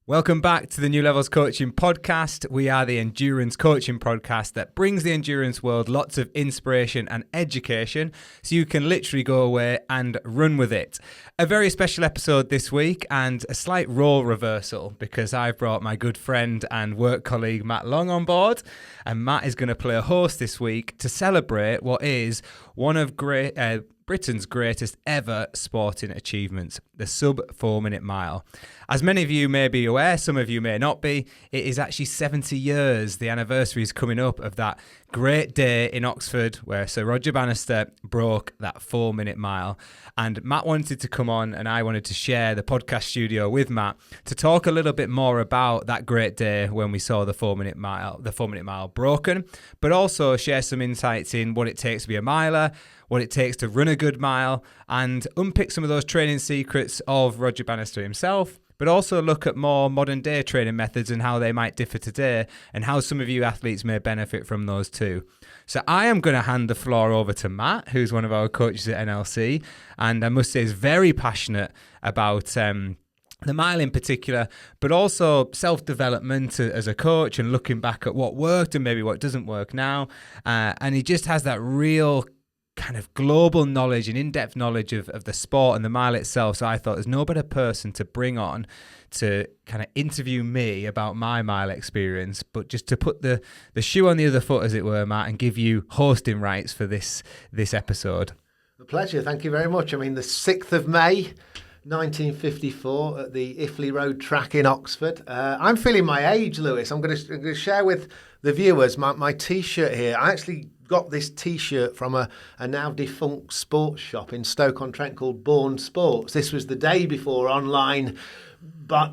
Welcome back to the New Levels Coaching Podcast. We are the endurance coaching podcast that brings the endurance world lots of inspiration and education so you can literally go away and run with it. A very special episode this week and a slight role reversal because I've brought my good friend and work colleague Matt Long on board, and Matt is going to play a host this week to celebrate what is one of Britain's greatest ever sporting achievements, the sub 4 minute mile. As many of you may be aware, some of you may not be, it is actually 70 years, the anniversary is coming up of that great day in Oxford where Sir Roger Bannister broke that 4 minute mile. And Matt wanted to come on and I wanted to share the podcast studio with Matt to talk a little bit more about that great day when we saw the 4 minute mile broken, but also share some insights in what it takes to be a miler, what it takes to run a good mile, and unpick some of those training secrets of Roger Bannister himself, but also look at more modern day training methods and how they might differ today and how some of you athletes may benefit from those too. So I am going to hand the floor over to Matt, who's one of our coaches at NLC, and I must say is very passionate about the mile in particular, but also self-development as a coach and looking back at what worked and maybe what doesn't work now. And he just has that real kind of global knowledge and in-depth knowledge of the sport and the mile itself. So I thought there's no better person to bring on to kind of interview me about my mile experience, but just to put the shoe on the other foot, as it were, Matt, and give you hosting rights for this episode. A pleasure. Thank you very much. I mean, the 6th of May, 1954 at the Iffley Road track in Oxford. I'm feeling my age, Lewis. I'm going to share with the viewers my T-shirt here. I actually got this T-shirt from a now defunct sports shop in Stoke-on-Trent called Bourne Sports. This was the day before online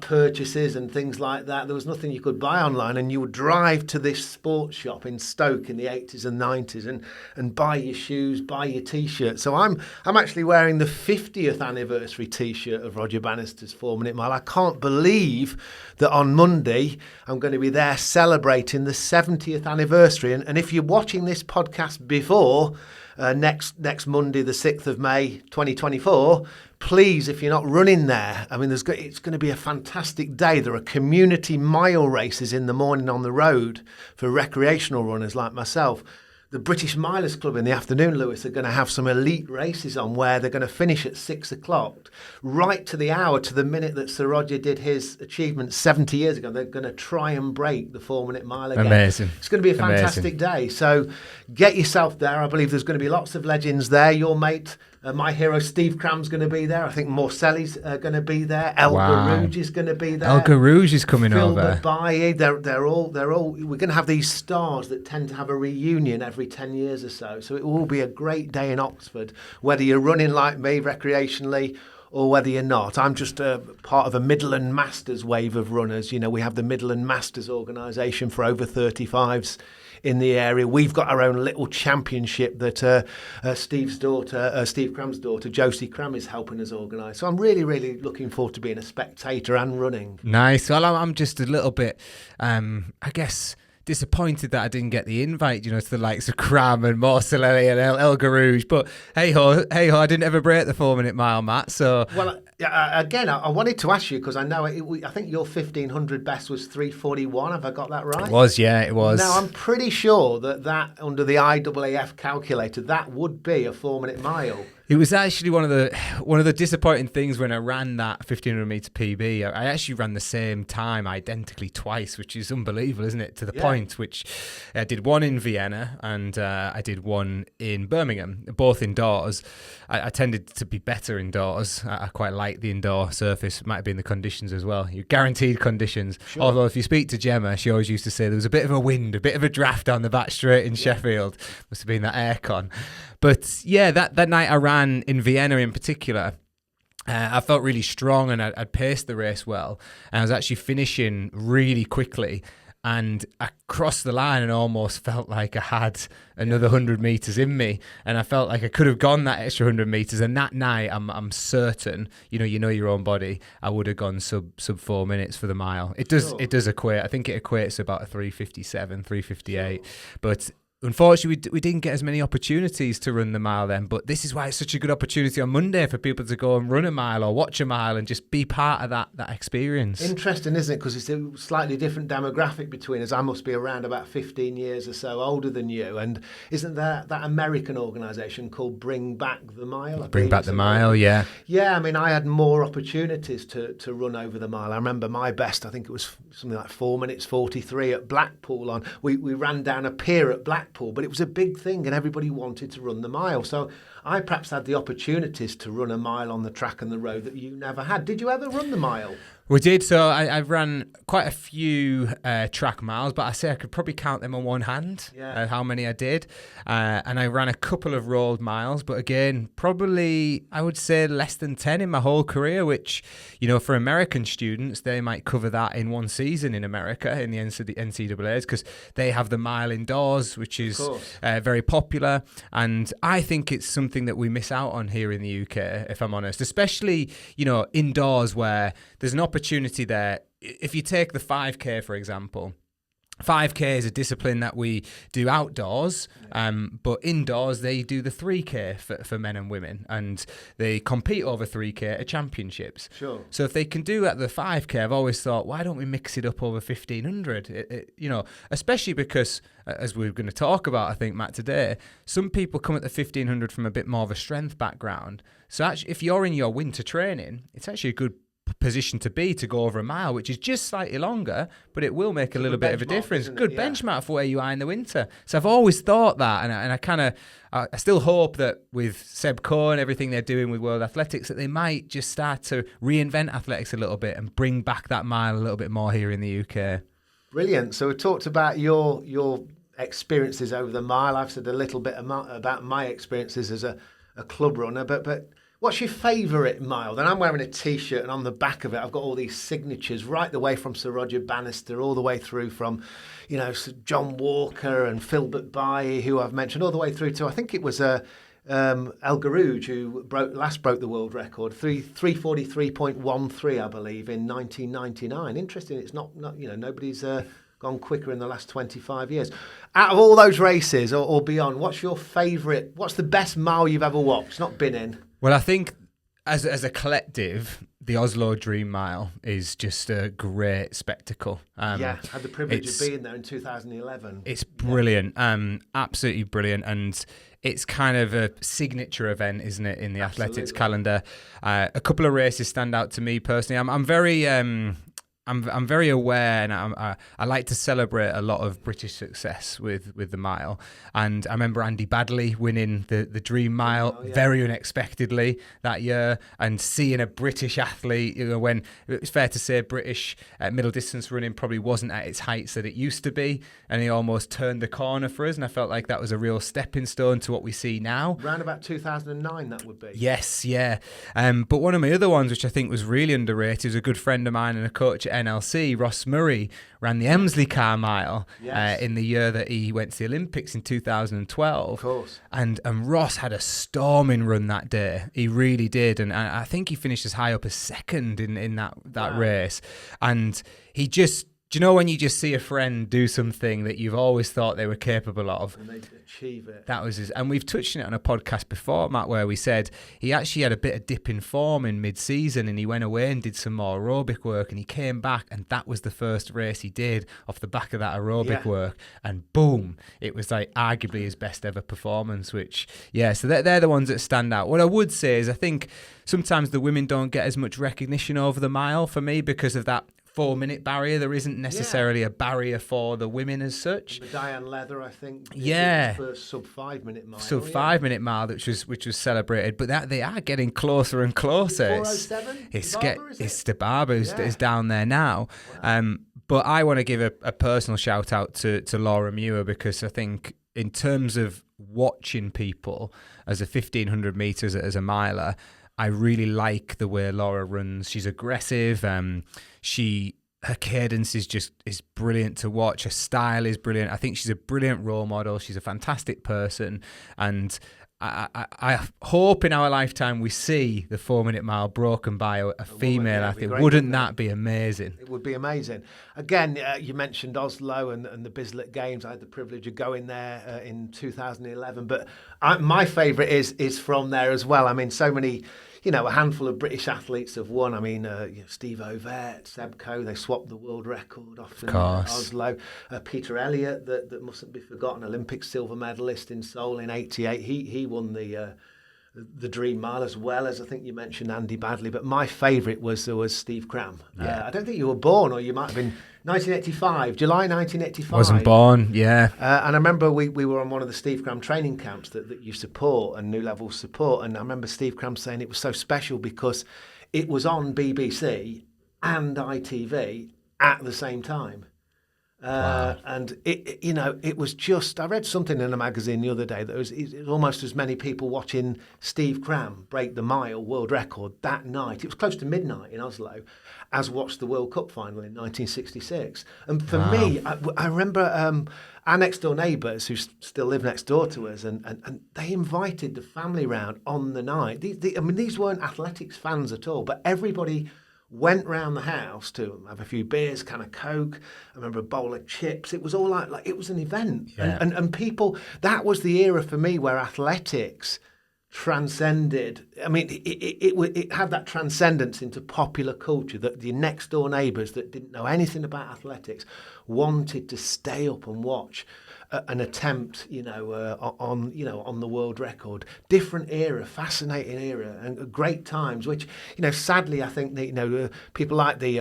purchases and things like that. There was nothing you could buy online, and you would drive to this sports shop in Stoke in the 80s and 90s and buy your shoes, buy your T-shirt. So I'm actually wearing the 50th anniversary T-shirt of Roger Bannister's 4 minute mile. I can't believe that on Monday I'm going to be there celebrating the 70th anniversary. And if you're watching this podcast before next Monday, the 6th of May 2024, please, if you're not running there, I mean, it's going to be a fantastic day. There are community mile races in the morning on the road for recreational runners like myself. The British Milers Club in the afternoon, Lewis, are going to have some elite races on where they're going to finish at 6 o'clock, right to the hour, to the minute that Sir Roger did his achievement 70 years ago. They're going to try and break the 4 minute mile again. Amazing. It's going to be a fantastic day. So get yourself there. I believe there's going to be lots of legends there. Your mate, my hero Steve Cram's going to be there. I think Morcelli's going to be there. El Garouge is going to be there. El Garouge is coming Phil over. Bailly, they're all. We're going to have these stars that tend to have a reunion every 10 years or so. So it will be a great day in Oxford, whether you're running like me recreationally or whether you're not. I'm just part of a Midland Masters wave of runners. You know, we have the Midland Masters organisation for over 35s in the area. We've got our own little championship that Steve Cram's daughter, Josie Cram, is helping us organise. So I'm really, really looking forward to being a spectator and running. Nice. Well, I'm just a little bit, I guess, disappointed that I didn't get the invite, to the likes of Cram and Morcelli and El Garouge. But hey ho, I didn't ever break the 4 minute mile, Matt. So again, I wanted to ask you because I know I think your 1500 best was 3:41. Have I got that right? It was, yeah, it was. Now I'm pretty sure that under the IAAF calculator that would be a 4 minute mile. It was actually one of the disappointing things when I ran that 1500 meter PB. I actually ran the same time identically twice, which is unbelievable, isn't it? To the point, which I did one in Vienna and I did one in Birmingham, both indoors. I tended to be better indoors. I quite like the indoor surface. Might have been the conditions as well. You guaranteed conditions. Sure. Although if you speak to Gemma, she always used to say there was a bit of a wind, a bit of a draft down the back straight in Sheffield. Must have been that aircon. But yeah, that night I ran in Vienna in particular. I felt really strong and I'd paced the race well. And I was actually finishing really quickly. And I crossed the line and almost felt like I had another 100 metres in me. And I felt like I could have gone that extra 100 metres. And that night, I'm certain, you know your own body, I would have gone sub 4 minutes for the mile. It does equate. I think it equates to about a 3:57, 3:58. But unfortunately, we didn't get as many opportunities to run the mile then, but this is why it's such a good opportunity on Monday for people to go and run a mile or watch a mile and just be part of that experience. Interesting, isn't it? Because it's a slightly different demographic between us. I must be around about 15 years or so older than you. And isn't there that American organisation called Bring Back the Mile? Bring Back the Mile, yeah. Yeah, I mean, I had more opportunities to run over the mile. I remember my best, I think it was something like 4 minutes 43 at Blackpool. We ran down a pier at Blackpool, but it was a big thing and everybody wanted to run the mile. So I perhaps had the opportunities to run a mile on the track and the road that you never had. Did you ever run the mile? We did. So I've ran quite a few track miles, but I say I could probably count them on one hand, how many I did. And I ran a couple of rolled miles, but again, probably I would say less than 10 in my whole career, which, for American students, they might cover that in one season in America in the NCAAs, because they have the mile indoors, which is very popular. And I think it's something that we miss out on here in the UK, if I'm honest, especially, indoors where there's an opportunity there. If you take the 5K, for example, 5K is a discipline that we do outdoors, but indoors they do the 3K for men and women, and they compete over 3K at championships. Sure. So if they can do at the 5K, I've always thought, why don't we mix it up over 1,500? Especially because, as we're going to talk about, I think, Matt, today, some people come at the 1,500 from a bit more of a strength background. So actually, if you're in your winter training, it's actually a good position to be to go over a mile, which is just slightly longer, but it will make a little bit of a difference. Good benchmark for where you are in the winter. So I've always thought that, and I still hope that with Seb Coe and everything they're doing with World Athletics, that they might just start to reinvent athletics a little bit and bring back that mile a little bit more here in the UK. Brilliant. So we talked about your experiences over the mile. I've said a little bit about my experiences as a club runner, but what's your favourite mile? Then I'm wearing a T-shirt, and on the back of it, I've got all these signatures right the way from Sir Roger Bannister, all the way through from, Sir John Walker and Philbert Bailly, who I've mentioned, all the way through to, I think it was El Garouge, who last broke the world record, 343.13, I believe, in 1999. Interesting. It's not nobody's gone quicker in the last 25 years. Out of all those races or beyond, what's your favourite? What's the best mile you've ever watched? Not been in. Well, I think as a collective, the Oslo Dream Mile is just a great spectacle. I had the privilege of being there in 2011. It's brilliant, absolutely brilliant, and it's kind of a signature event, isn't it, in the athletics calendar? A couple of races stand out to me personally. I'm very aware, and I like to celebrate a lot of British success with the mile. And I remember Andy Badley winning the Dream Mile very unexpectedly that year, and seeing a British athlete, when it's fair to say British middle distance running probably wasn't at its heights that it used to be, and he almost turned the corner for us, and I felt like that was a real stepping stone to what we see now. Around about 2009 that would be. Yes, yeah. But one of my other ones, which I think was really underrated, is a good friend of mine and a coach at NLC, Ross Murray, ran the Emsley Car Mile in the year that he went to the Olympics in 2012. Of course. And Ross had a storming run that day. He really did. And I think he finished as high up as second in that race. And he just, do you know when you just see a friend do something that you've always thought they were capable of? And they achieve it. That was his. And we've touched on it on a podcast before, Matt, where we said he actually had a bit of dip in form in mid-season, and he went away and did some more aerobic work, and he came back, and that was the first race he did off the back of that aerobic work. And boom, it was like arguably his best ever performance, which, so they're the ones that stand out. What I would say is I think sometimes the women don't get as much recognition over the mile for me because of that 4-minute barrier. There isn't necessarily a barrier for the women as such. The Diane Leather, I think. First sub 5-minute mile. Sub 5-minute mile, which was celebrated, but that they are getting closer and closer. 407. It's the Barber who's down there now. Wow. But I want to give a personal shout out to Laura Muir, because I think in terms of watching people as a 1,500 meters as a miler, I really like the way Laura runs. She's aggressive. Her cadence is brilliant to watch. Her style is brilliant. I think she's a brilliant role model. She's a fantastic person, and I hope in our lifetime we see the 4-minute mile broken by a female athlete. Wouldn't that be amazing? It would be amazing. Again, you mentioned Oslo and the Bislett Games. I had the privilege of going there in 2011. But my favourite is from there as well. I mean, so many, a handful of British athletes have won. I mean, Steve Ovett, Seb Coe, they swapped the world record off in Oslo. Peter Elliott, that mustn't be forgotten, Olympic silver medalist in Seoul in '88. He won the Dream Mile, as well as, I think you mentioned, Andy Badley. But my favourite was Steve Cram. I don't think you were born, or you might have been. 1985, July 1985. Wasn't born, yeah. And I remember we were on one of the Steve Cram training camps that you support and New Level support. And I remember Steve Cram saying it was so special because it was on BBC and ITV at the same time. Wow. And it was just, I read something in a magazine the other day that it was almost as many people watching Steve Cram break the mile world record that night. It was close to midnight in Oslo, as watched the World Cup final in 1966. And for me, I remember our next door neighbours who still live next door to us, and they invited the family round on the night. These weren't athletics fans at all, but everybody went round the house to have a few beers, can of Coke. I remember a bowl of chips. It was all like it was an event. Yeah. And people, that was the era for me where athletics transcended. I mean, it had that transcendence into popular culture that the next door neighbours that didn't know anything about athletics wanted to stay up and watch an attempt, on the world record. Different era, fascinating era, and great times. Which, sadly, I think that, people like the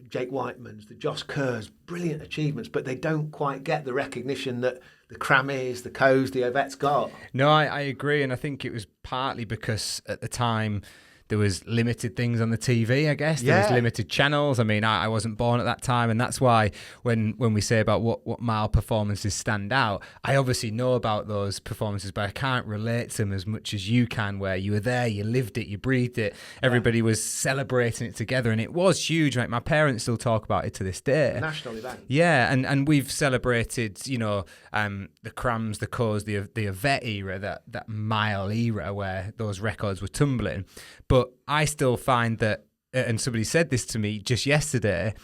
Jake Whitemans, the Josh Kerrs, brilliant achievements, but they don't quite get the recognition that the Crammies, the Coes, the Ovetts got. No, I agree, and I think it was partly because at the time there was limited things on the TV, I guess. There was limited channels. I mean, I wasn't born at that time, and that's why when we say about what mile performances stand out, I obviously know about those performances, but I can't relate to them as much as you can, where you were there, you lived it, you breathed it, everybody was celebrating it together, and it was huge. Like, my parents still talk about it to this day. National event. Yeah, and we've celebrated, the Crams, the Coes, the Ovett era, that mile era where those records were tumbling. But I still find that, and somebody said this to me just yesterday,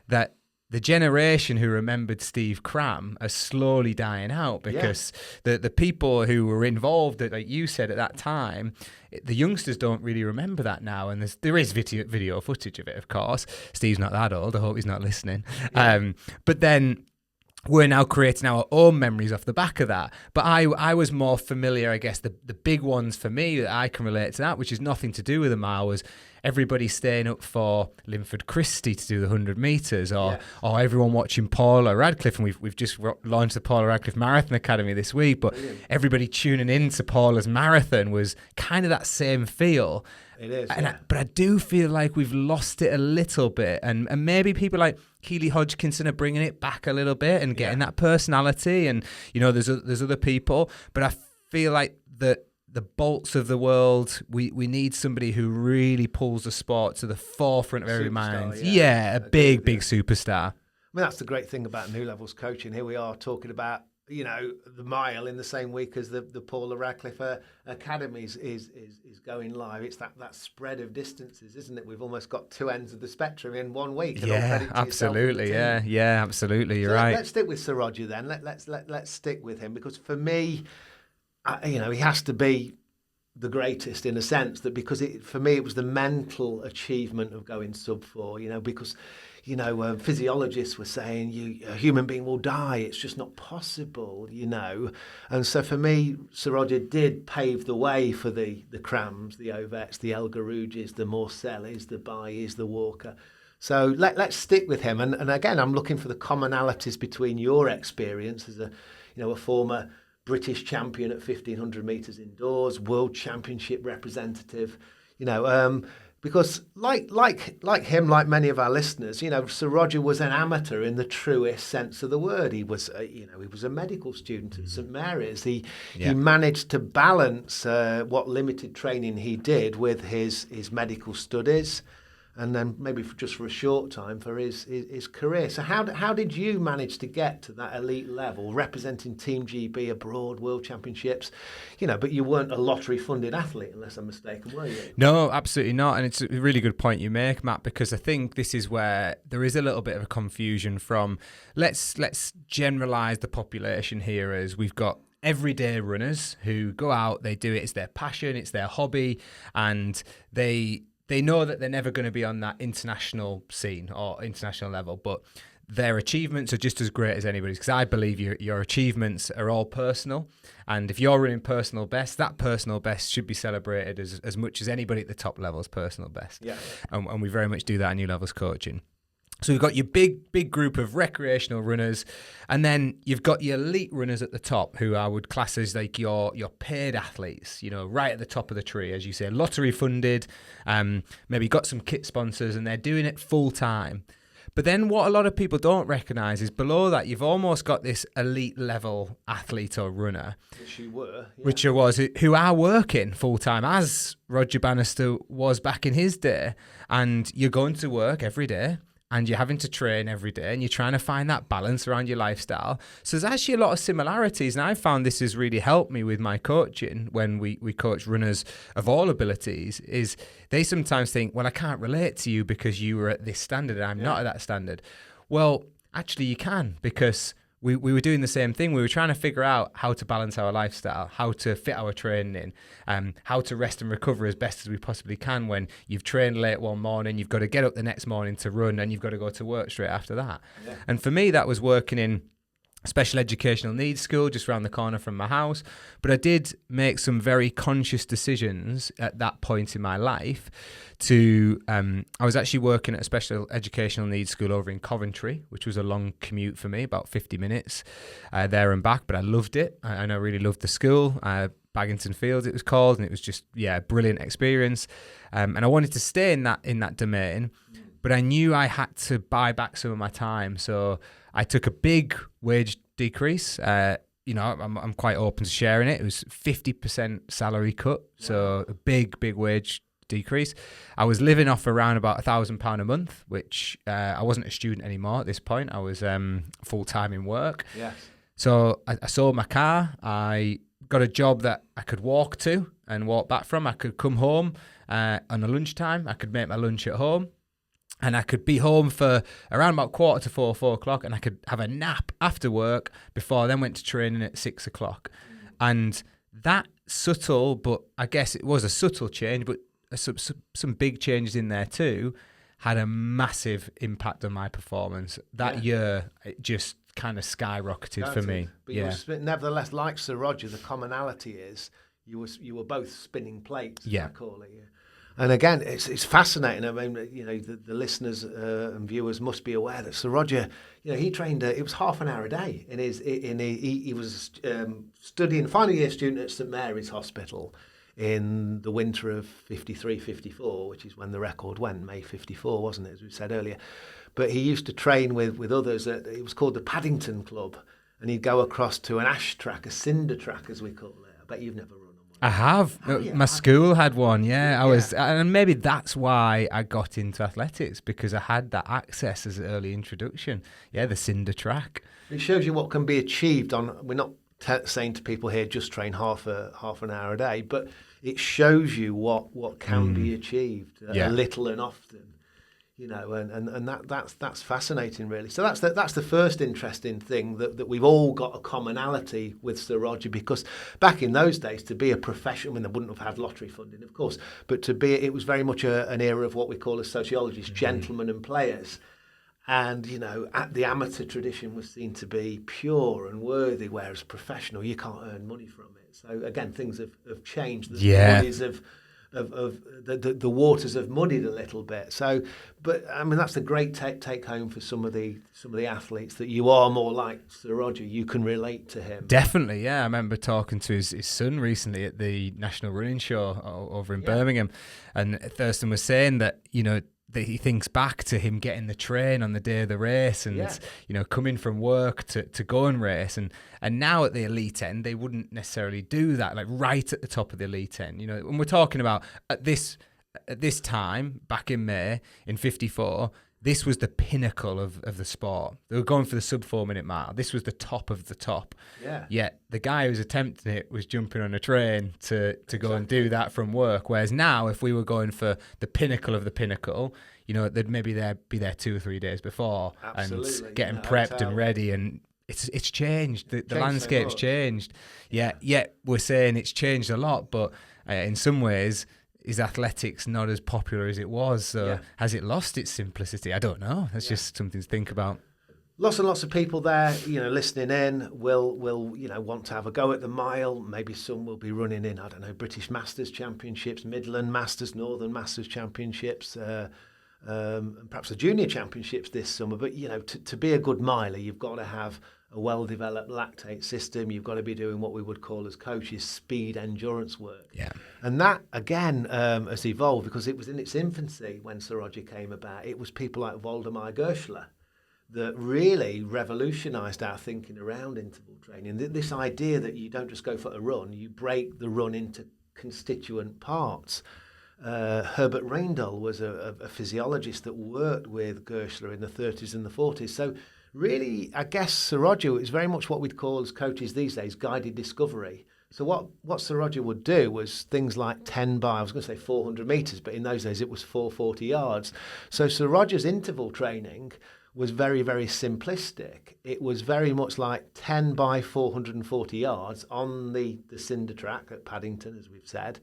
that the generation who remembered Steve Cram are slowly dying out because the people who were involved, like you said, at that time, the youngsters don't really remember that now. And there is video footage of it, of course. Steve's not that old. I hope he's not listening. Yeah. But then we're now creating our own memories off the back of that. But I was more familiar, I guess, the big ones for me that I can relate to that, which is nothing to do with a mile, was everybody staying up for Linford Christie to do the 100 metres, or everyone watching Paula Radcliffe. And we've just launched the Paula Radcliffe Marathon Academy this week, but everybody tuning in to Paula's marathon was kind of that same feel. It is, but I do feel like we've lost it a little bit, and maybe people like Keely Hodgkinson are bringing it back a little bit and getting that personality, and there's other people, but I feel like the bolts of the world, we need somebody who really pulls the sport to the forefront of every mind. Yeah, a big superstar. I mean, that's the great thing about New Levels coaching. Here we are talking about the mile in the same week as the Paula Radcliffe Academies is going live. It's that spread of distances, isn't it? We've almost got two ends of the spectrum in 1 week. Yeah, absolutely. Yeah, absolutely. You're right. Let's stick with Sir Roger then. Let's stick with him, because for me, he has to be the greatest in a sense, that because for me it was the mental achievement of going sub 4. Because physiologists were saying a human being will die. It's just not possible, And so for me, Sir Roger did pave the way for the Crams, the Ovetts, the El Garouges, the Morcellis, the Baillies, the Walker. So let's stick with him. And again, I'm looking for the commonalities between your experience as a former British champion at 1,500 metres indoors, world championship representative, because like him, like many of our listeners, Sir Roger was an amateur in the truest sense of the word. He was, he was a medical student at St Mary's. He managed to balance what limited training he did with his medical studies. and then maybe just for a short time for his career. So how did you manage to get to that elite level, representing Team GB abroad, World Championships, but you weren't a lottery-funded athlete, unless I'm mistaken, were you? No, absolutely not. And it's a really good point you make, Matt, because I think this is where there is a little bit of a confusion from, let's generalise the population here as we've got everyday runners who go out, they do it, it's their passion, it's their hobby, and they know that they're never going to be on that international scene or international level, but their achievements are just as great as anybody's, because I believe your achievements are all personal, and if you're running personal best, that personal best should be celebrated as much as anybody at the top level's personal best. Yeah. And we very much do that in New Levels Coaching. So you've got your big group of recreational runners, and then you've got your elite runners at the top, who I would class as like your paid athletes, right at the top of the tree, as you say, lottery funded, maybe got some kit sponsors, and they're doing it full time. But then what a lot of people don't recognise is below that you've almost got this elite level athlete or runner, which I was, who are working full time, as Roger Bannister was back in his day, and you're going to work every day, and you're having to train every day, and you're trying to find that balance around your lifestyle. So there's actually a lot of similarities, and I found this has really helped me with my coaching when we coach runners of all abilities, is they sometimes think, well, I can't relate to you because you were at this standard and I'm not at that standard. Well, actually you can, because we were doing the same thing. We were trying to figure out how to balance our lifestyle, how to fit our training, how to rest and recover as best as we possibly can when you've trained late one morning, you've got to get up the next morning to run, and you've got to go to work straight after that. Yeah. And for me, that was working in special educational needs school just around the corner from my house. But I did make some very conscious decisions at that point in my life to, I was actually working at a special educational needs school over in Coventry, which was a long commute for me, about 50 minutes there and back, but I loved it. And I really loved the school. Baggington Fields it was called, and it was just, a brilliant experience. And I wanted to stay in that domain, but I knew I had to buy back some of my time. So I took a big wage decrease. I'm quite open to sharing it. It was 50% salary cut, so a big wage decrease. I was living off around about £1,000 a month, which I wasn't a student anymore at this point. I was full-time in work. Yes. So I sold my car. I got a job that I could walk to and walk back from. I could come home on a lunchtime. I could make my lunch at home. And I could be home for around about 3:45, 4 o'clock, and I could have a nap after work before I then went to training at 6 o'clock. And that subtle, but I guess it was a subtle change, but some big changes in there too, had a massive impact on my performance. That year, it just kind of skyrocketed for me. But you were, nevertheless, like Sir Roger, the commonality is you were both spinning plates, as I call it. Yeah. And again, it's fascinating. I mean, the listeners and viewers must be aware that Sir Roger, he trained. It was half an hour a day. He was studying, final year student at St Mary's Hospital in the winter of 53, 54, which is when the record went, May 54, wasn't it, as we said earlier. But he used to train with others. It was called the Paddington Club, and he'd go across to an ash track, a cinder track, as we call it. I bet you've never run. I have. My school had one, I was, and maybe that's why I got into athletics, because I had that access as an early introduction. Yeah, the cinder track. It shows you what can be achieved on. We're not saying to people here just train half an hour a day, but it shows you what can be achieved a little and often. And that's fascinating, really. So that's the first interesting thing that we've all got a commonality with Sir Roger, because back in those days, to be a professional, they wouldn't have had lottery funding, of course, but it was very much an era of what we call as sociologists, gentlemen and players. And, the amateur tradition was seen to be pure and worthy, whereas professional, you can't earn money from it. So again, things have changed. The bodies of the waters have muddied a little bit. So, but I mean, that's a great take home for some of the athletes, that you are more like Sir Roger. You can relate to him. Definitely, yeah. I remember talking to his son recently at the National Running Show over in Birmingham, and Thurston was saying that that he thinks back to him getting the train on the day of the race, and coming from work to go and race, and now at the elite end they wouldn't necessarily do that, like right at the top of the elite end, and we're talking about at this at this time, back in May, in 54, this was the pinnacle of the sport. They were going for the sub 4 minute mile. This was the top of the top. Yeah. Yet the guy who was attempting it was jumping on a train to go and do that from work. Whereas now, if we were going for the pinnacle of the pinnacle, you know, they'd maybe be there 2 or 3 days before. Absolutely. And getting prepped and ready. And it's changed. The landscape's changed. Yeah. Yet we're saying it's changed a lot, but in some ways, is athletics not as popular as it was? So has it lost its simplicity? I don't know. That's just something to think about. Lots and lots of people there, you know, listening in will want to have a go at the mile. Maybe some will be running in, I don't know, British Masters Championships, Midland Masters, Northern Masters Championships, and perhaps the Junior Championships this summer. But, you know, to be a good miler, you've got to have a well-developed lactate system. You've got to be doing what we would call as coaches speed endurance work. Yeah. And that, again, has evolved because it was in its infancy when Sir Roger came about. It was people like Waldemar Gerschler that really revolutionised our thinking around interval training. This idea that you don't just go for a run, you break the run into constituent parts. Herbert Reindl was a physiologist that worked with Gerschler in the 30s and the 40s. So really, I guess Sir Roger is very much what we'd call as coaches these days, guided discovery. So what Sir Roger would do was things like 10 by, I was going to say 400 metres, but in those days it was 440 yards. So Sir Roger's interval training was very, very simplistic. It was very much like 10 by 440 yards on the cinder track at Paddington, as we've said.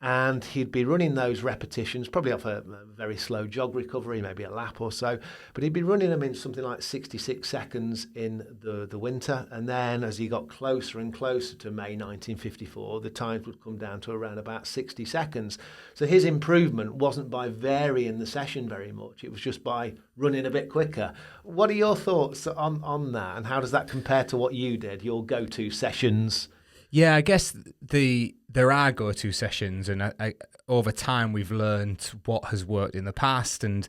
And he'd be running those repetitions, probably off a very slow jog recovery, maybe a lap or so. But he'd be running them in something like 66 seconds in the winter. And then as he got closer and closer to May 1954, the times would come down to around about 60 seconds. So his improvement wasn't by varying the session very much. It was just by running a bit quicker. What are your thoughts on that? And how does that compare to what you did, your go-to sessions? Yeah, I guess there are go-to sessions, and over time we've learned what has worked in the past, and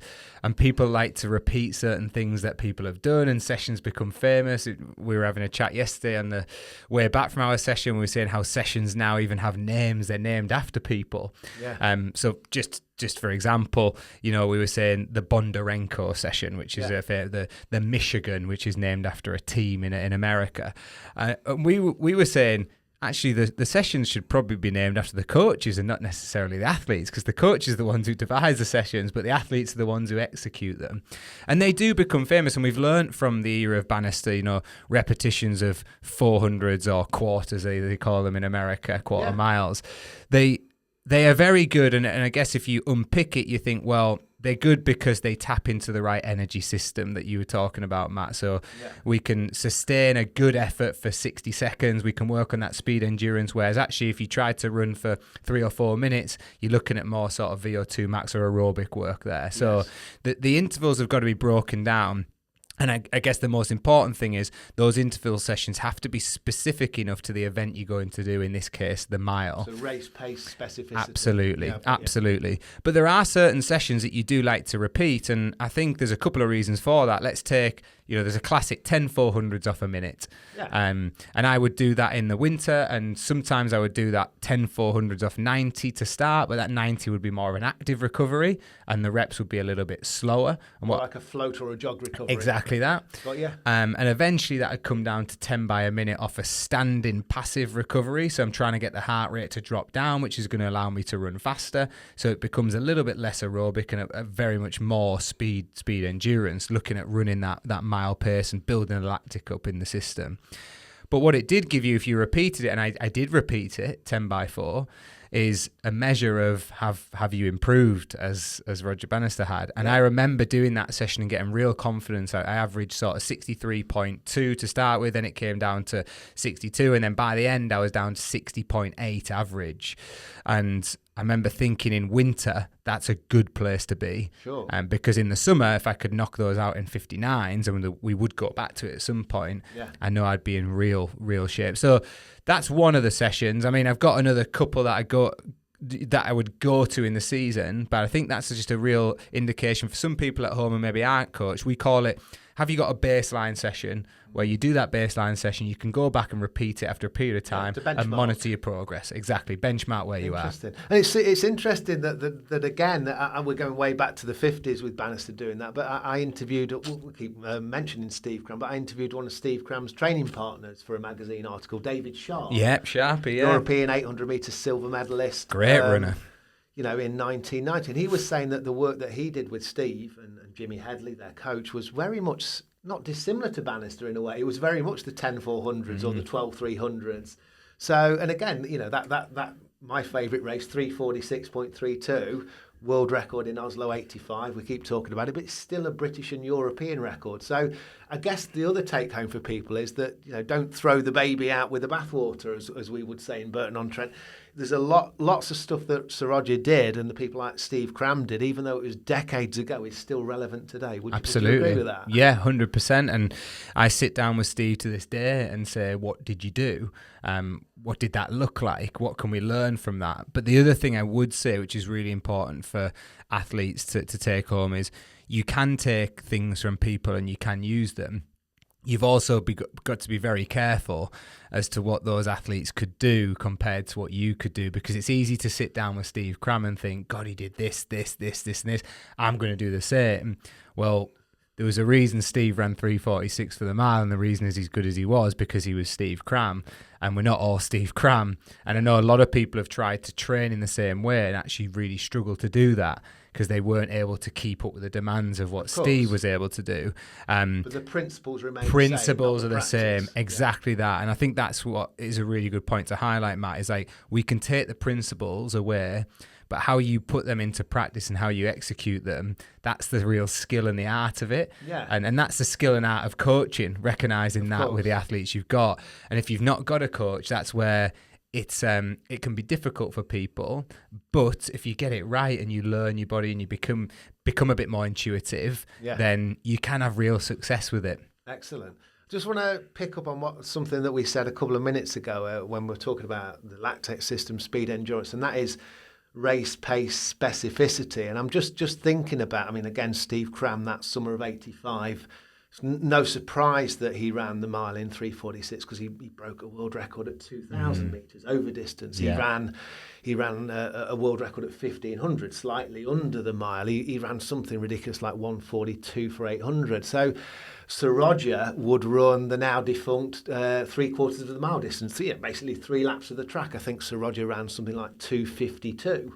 people like to repeat certain things that people have done, and sessions become famous. We were having a chat yesterday on the way back from our session. We were saying how sessions now even have names; they're named after people. Yeah. So just for example, you know, we were saying the Bondarenko session, which is the Michigan, which is named after a team in America. And we were saying, actually, the sessions should probably be named after the coaches and not necessarily the athletes, because the coaches are the ones who devise the sessions, but the athletes are the ones who execute them. And they do become famous, and we've learnt from the era of Bannister, you know, repetitions of 400s or quarters, they call them in America, quarter miles. They are very good, and I guess if you unpick it, you think, well, they're good because they tap into the right energy system that you were talking about, Matt. So we can sustain a good effort for 60 seconds. We can work on that speed endurance. Whereas actually, if you tried to run for 3 or 4 minutes, you're looking at more sort of VO2 max or aerobic work there. So the intervals have got to be broken down. And I guess the most important thing is those interval sessions have to be specific enough to the event you're going to do, in this case, the mile. So race pace specificity. Absolutely, absolutely. But there are certain sessions that you do like to repeat, and I think there's a couple of reasons for that. Let's take, you know, there's a classic 10 400s off a minute. Yeah. And I would do that in the winter, and sometimes I would do that 10 400s off 90 to start, but that 90 would be more of an active recovery, and the reps would be a little bit slower. And like a float or a jog recovery. Exactly that. Got you. And eventually that would come down to 10 by a minute off a standing passive recovery. So I'm trying to get the heart rate to drop down, which is going to allow me to run faster. So it becomes a little bit less aerobic and a very much more speed endurance, looking at running that mile pace and building the lactic up in the system. But what it did give you, if you repeated it, and I did repeat it, 10 by 4, is a measure of have you improved as Roger Bannister had. And I remember doing that session and getting real confidence. I averaged sort of 63.2 to start with, then it came down to 62, and then by the end I was down to 60.8 average. And I remember thinking in winter, that's a good place to be. Sure. Because in the summer, if I could knock those out in 59s, and we would go back to it at some point, I know I'd be in real shape. So that's one of the sessions. I mean, I've got another couple that I would go to in the season, but I think that's just a real indication for some people at home who maybe aren't coached. We call it have you got a baseline session where you do that baseline session, you can go back and repeat it after a period of time and monitor your progress. Exactly, benchmark where you are. And it's interesting that again, we're going way back to the 50s with Bannister doing that, but I interviewed, we'll keep mentioning Steve Cram, but I interviewed one of Steve Cram's training partners for a magazine article, David Sharp. Yep, Sharpie, yeah. European 800 metre silver medalist. Great runner. In 1990. And he was saying that the work that he did with Steve and Jimmy Headley, their coach, was very much not dissimilar to Bannister in a way. It was very much the 10-400s or the 12-300s. So, and again, that my favourite race, 3:46.32, world record in Oslo 85. We keep talking about it, but it's still a British and European record. So I guess the other take home for people is that, don't throw the baby out with the bathwater, as we would say in Burton-on-Trent. There's lots of stuff that Sir Roger did and the people like Steve Cram did, even though it was decades ago, is still relevant today. Would you agree with that? Yeah, 100%. And I sit down with Steve to this day and say, what did you do? What did that look like? What can we learn from that? But the other thing I would say, which is really important for athletes to take home, is you can take things from people and you can use them. You've also got to be very careful as to what those athletes could do compared to what you could do, because it's easy to sit down with Steve Cram and think, God, he did this, and this. I'm going to do the same. Well, there was a reason Steve ran 3:46 for the mile, and the reason is he's good as he was because he was Steve Cram, and we're not all Steve Cram. And I know a lot of people have tried to train in the same way and actually really struggled to do that because they weren't able to keep up with the demands of what Steve was able to do. But the principles remain Principles are the same, exactly that. And I think that's what is a really good point to highlight, Matt, is like we can take the principles away, but how you put them into practice and how you execute them, that's the real skill and the art of it. Yeah. And that's the skill and art of coaching, recognising that with the athletes you've got. And if you've not got a coach, that's where it can be difficult for people. But if you get it right and you learn your body and you become a bit more intuitive, then you can have real success with it. Excellent. Just want to pick up on something that we said a couple of minutes ago when we were talking about the lactate system, speed, endurance, and that is race pace specificity. And I'm just thinking about, again, Steve Cram, that summer of 85, it's no surprise that he ran the mile in 3:46 because he broke a world record at 2,000 metres over distance. He ran a world record at 1,500, slightly under the mile. He ran something ridiculous like 1:42 for 800. So Sir Roger would run the now defunct 3/4 of the mile distance. Yeah, basically 3 laps of the track. I think Sir Roger ran something like 2:52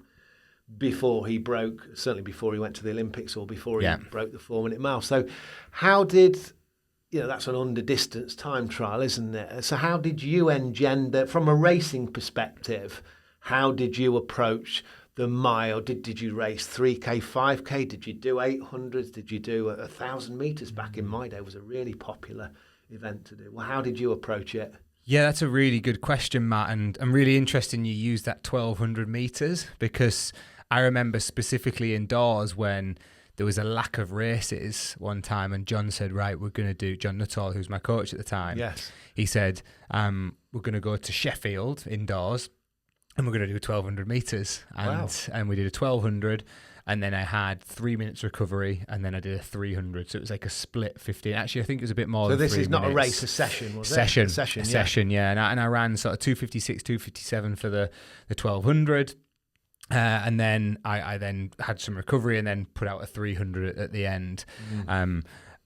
before he broke, certainly before he went to the Olympics or before he broke the 4-minute mile. So how did, that's an under distance time trial, isn't it? So how did you engender, from a racing perspective, how did you approach the mile? Did you race 3K, 5K? Did you do 800s? Did you do 1,000 metres? Back in my day, it was a really popular event to do. Well, how did you approach it? Yeah, that's a really good question, Matt. And I'm really interested you used that 1,200 metres because I remember specifically indoors when there was a lack of races one time and John said, right, we're going to do, John Nuttall, who's my coach at the time, he said, we're going to go to Sheffield indoors and we're going to do 1,200 metres. And we did a 1,200 and then I had 3 minutes recovery and then I did a 300. So it was like a split 15. Actually, I think it was a bit more than 3 minutes. So this is not a race, a session, was it? A session, yeah. And I ran sort of 2:56, 2:57 for the 1,200. And then I then had some recovery and then put out a 300 at the end.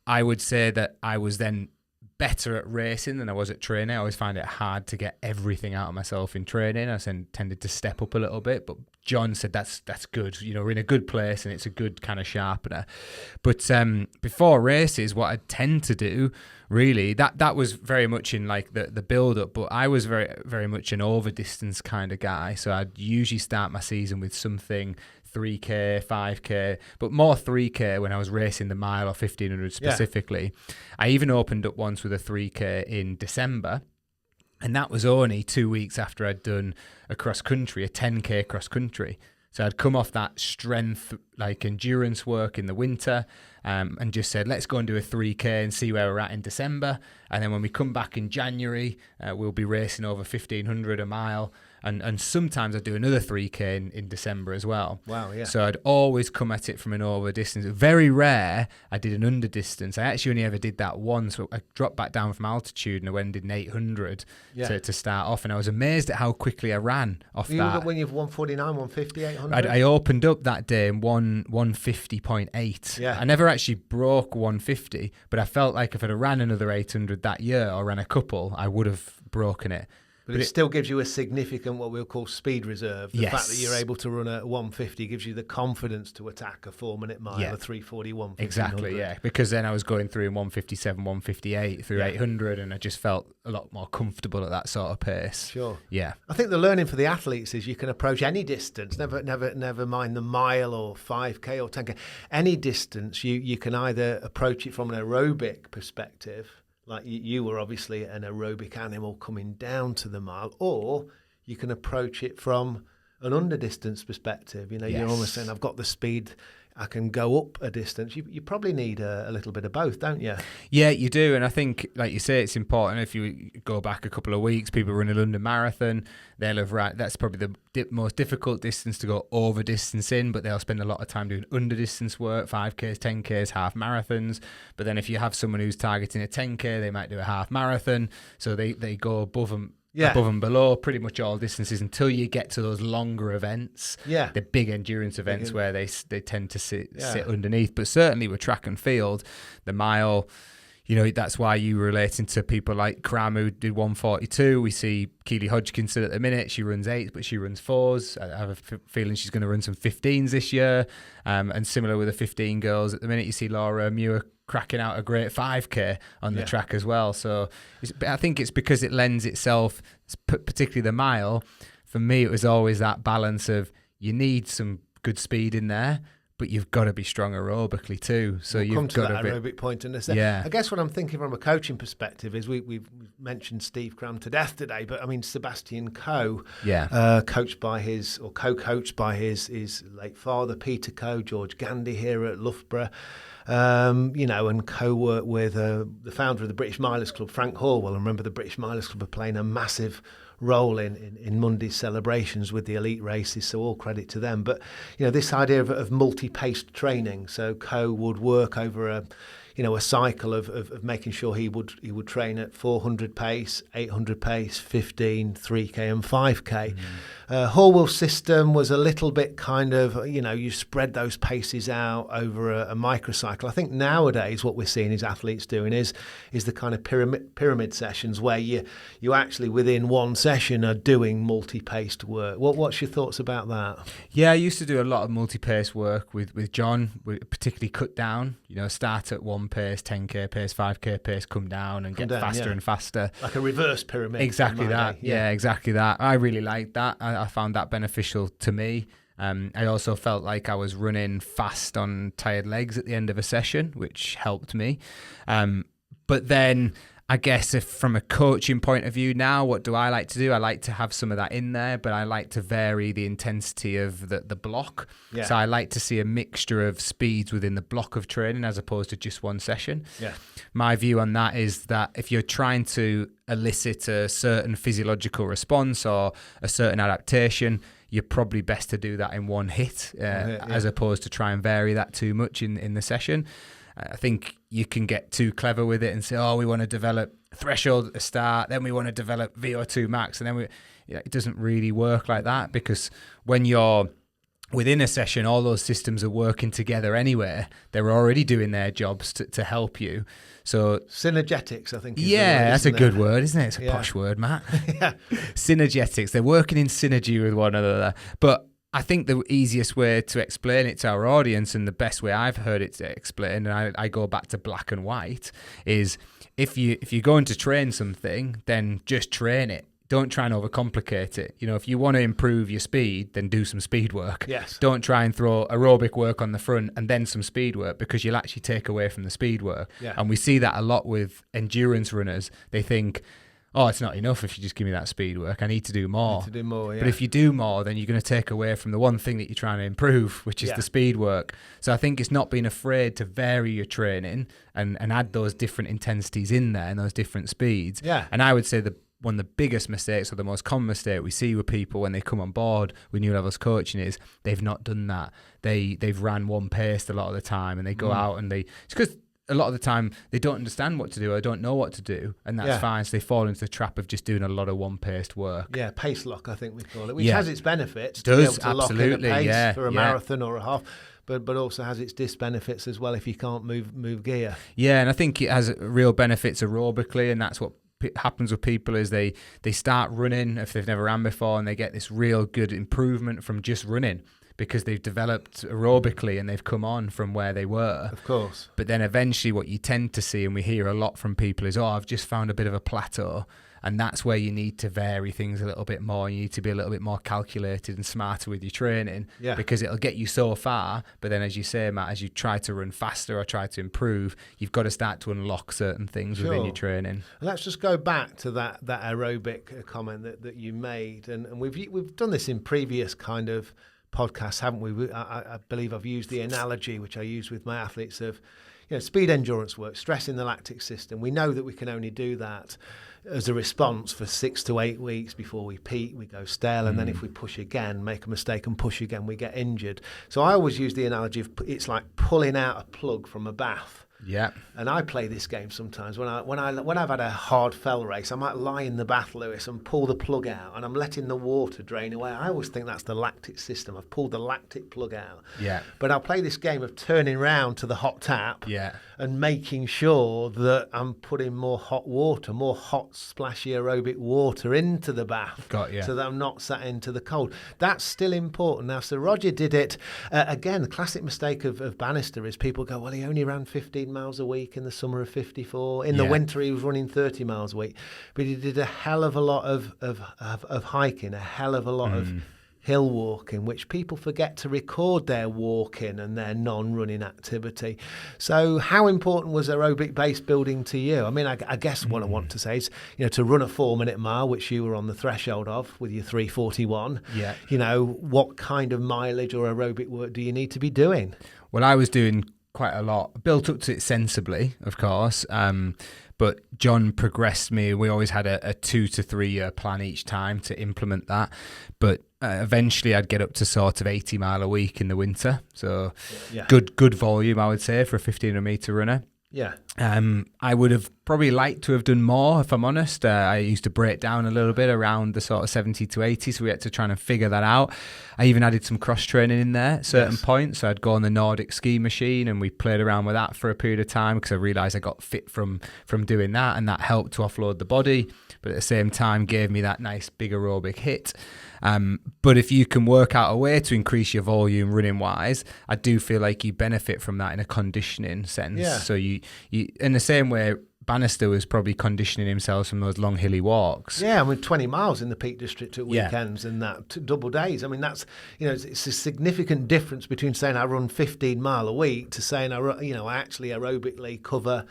I would say that I was then better at racing than I was at training. I always find it hard to get everything out of myself in training. I tended to step up a little bit, but John said that's good. We're in a good place and it's a good kind of sharpener. But before races, what I tend to do, really, that was very much in like the build up, but I was very, very much an over distance kind of guy. So I'd usually start my season with something 3K, 5K, but more 3K when I was racing the mile or 1,500 specifically. I even opened up once with a 3K in December, and that was only 2 weeks after I'd done a cross country, a 10K cross country. So I'd come off that strength, like endurance work in the winter, and just said, let's go and do a 3K and see where we're at in December. And then when we come back in January, we'll be racing over 1,500 a mile. and sometimes I'd do another 3K in December as well. Wow, yeah. So I'd always come at it from an over distance. Very rare I did an under distance. I actually only ever did that once. I dropped back down from altitude and I went and did an 800 to start off, and I was amazed at how quickly I ran off that. When you've 149, 150, 800? I opened up that day in 150.8. Yeah. I never actually broke 150, but I felt like if I'd have ran another 800 that year or ran a couple, I would have broken it. But it still gives you a significant, what we'll call speed reserve. The Yes. fact that you're able to run at 150 gives you the confidence to attack a 4-minute mile, Yeah. a 3:40, 1:15. Exactly, yeah. Because then I was going through in 157, 158 through 800, and I just felt a lot more comfortable at that sort of pace. Sure. Yeah. I think the learning for the athletes is you can approach any distance, never mind the mile or 5K or 10K. Any distance, you can either approach it from an aerobic perspective, like you were obviously an aerobic animal coming down to the mile, or you can approach it from an under-distance perspective. You know, you're almost saying, I've got the speed, I can go up a distance. You probably need a little bit of both, don't you? Yeah, you do. And I think, like you say, it's important. If you go back a couple of weeks, people run a London Marathon, they'll have that's probably the most difficult distance to go over distance in, but they'll spend a lot of time doing under distance work, 5Ks, 10Ks, half marathons. But then if you have someone who's targeting a 10K, they might do a half marathon. So they go above and below pretty much all distances until you get to those longer events, the big endurance events where they tend to sit underneath. But certainly with track and field, the mile, you know, that's why you were relating to people like Cram, who did 142. We see Keely Hodgkinson at the minute. She runs 8s, but she runs 4s. I have a feeling she's going to run some 15s this year. And similar with the 15 girls, at the minute you see Laura Muir cracking out a great 5K on the track as well. So I think it's because it lends itself, particularly the mile. For me, it was always that balance of you need some good speed in there, but you've got to be strong aerobically too. So we'll you've come to got that to aerobic point in a second. Yeah. I guess what I'm thinking from a coaching perspective is we've mentioned Steve Cram to death today, but I mean Sebastian Coe, coached by his or co-coached by his late father Peter Coe, George Gandy here at Loughborough. You know, and co-work with the founder of the British Milers Club, Frank Horwell. I remember the British Milers Club are playing a massive role in Monday's celebrations with the elite races, so all credit to them. But, you know, this idea of multi-paced training, so Co would work over a cycle of making sure he would train at 400 pace, 800 pace, 15, 3K and 5K. Horwell's system was a little bit kind of, you know, you spread those paces out over a microcycle. I think nowadays what we're seeing is athletes doing is the kind of pyramid sessions where you actually within one session are doing multi-paced work. What's your thoughts about that? Yeah, I used to do a lot of multi-pace work with John, particularly cut down, you know, start at one pace, 10K pace, 5K pace, come down and get faster and faster. Like a reverse pyramid. Exactly that. Yeah, exactly that. I really liked that. I found that beneficial to me. I also felt like I was running fast on tired legs at the end of a session, which helped me. But then I guess if from a coaching point of view now, what do I like to do? I like to have some of that in there, but I like to vary the intensity of the block. Yeah. So I like to see a mixture of speeds within the block of training as opposed to just one session. Yeah. My view on that is that if you're trying to elicit a certain physiological response or a certain adaptation, you're probably best to do that in one hit, as opposed to try and vary that too much in the session. I think you can get too clever with it and say, oh, we want to develop threshold at the start, then we want to develop VO2 max, and then it doesn't really work like that, because when you're within a session, all those systems are working together anyway. They're already doing their jobs to help you. So synergetics, I think. That's a good word, isn't it? It's a posh word, Matt. Yeah. Synergetics. They're working in synergy with one another. But I think the easiest way to explain it to our audience, and the best way I've heard it explained, and I go back to black and white, is if you're going to train something, then just train it. Don't try and overcomplicate it. You know, if you want to improve your speed, then do some speed work. Yes. Don't try and throw aerobic work on the front and then some speed work, because you'll actually take away from the speed work. Yeah. And we see that a lot with endurance runners. They think, oh, it's not enough if you just give me that speed work. I need to do more. Yeah. But if you do more, then you're going to take away from the one thing that you're trying to improve, which is the speed work. So I think it's not being afraid to vary your training and add those different intensities in there and those different speeds. Yeah. And I would say the one of the biggest mistakes, or the most common mistake we see with people when they come on board with New Levels coaching, is they've not done that. They've ran one paced a lot of the time, and they go out and it's because a lot of the time they don't understand what to do or don't know what to do, and that's fine. So they fall into the trap of just doing a lot of one paced work. Yeah, pace lock, I think we call it, which has its benefits. Does, to be able to absolutely, lock in a pace for a yeah. marathon or a half. But also has its disbenefits as well if you can't move gear. Yeah, and I think it has real benefits aerobically, and that's what happens with people is they start running if they've never ran before, and they get this real good improvement from just running because they've developed aerobically and they've come on from where they were. Of course. But then eventually what you tend to see, and we hear a lot from people, is, I've just found a bit of a plateau. And that's where you need to vary things a little bit more. You need to be a little bit more calculated and smarter with your training, because it'll get you so far. But then, as you say, Matt, as you try to run faster or try to improve, you've got to start to unlock certain things within your training. Let's just go back to that aerobic comment that you made. And we've done this in previous kind of podcasts, haven't we? I believe I've used the analogy, which I use with my athletes, of speed endurance work, stress in the lactic system. We know that we can only do that as a response for 6 to 8 weeks before we peak, we go stale, and then if we push again, make a mistake and push again, we get injured. So I always use the analogy of it's like pulling out a plug from a bath. Yeah. And I play this game sometimes when I've had a hard fell race. I might lie in the bath, Lewis, and pull the plug out, and I'm letting the water drain away. I always think that's the lactic system. I've pulled the lactic plug out. Yeah. But I'll play this game of turning round to the hot tap. Yeah. And making sure that I'm putting more hot water, more hot splashy aerobic water into the bath. Got you. So that I'm not sat into the cold. That's still important. Now, Sir Roger did it. Again, the classic mistake of Bannister is people go, well, he only ran 15 miles a week in the summer of 54. In the winter, he was running 30 miles a week. But he did a hell of a lot of hiking, a hell of a lot of hill walking, which people forget to record their walking and their non-running activity. So how important was aerobic base building to you? I mean, I guess what I want to say is, to run a 4-minute mile, which you were on the threshold of with your 3:41, what kind of mileage or aerobic work do you need to be doing? Well, I was doing quite a lot, built up to it sensibly, of course. But John progressed me. We always had a 2 to 3 year plan each time to implement that. But eventually I'd get up to sort of 80 mile a week in the winter. So good volume, I would say, for a 1500 meter runner. Yeah. I would have probably liked to have done more, if I'm honest. I used to break down a little bit around the sort of 70 to 80, so we had to try and figure that out. I even added some cross training in there at certain points. So I'd go on the Nordic ski machine, and we played around with that for a period of time because I realised I got fit from doing that, and that helped to offload the body, but at the same time gave me that nice big aerobic hit. But if you can work out a way to increase your volume running wise, I do feel like you benefit from that in a conditioning sense. Yeah. So you in the same way Bannister was probably conditioning himself from those long hilly walks. Yeah, I mean 20 miles in the Peak District at weekends and that double days. I mean that's it's a significant difference between saying I run 15 mile a week to saying I actually aerobically cover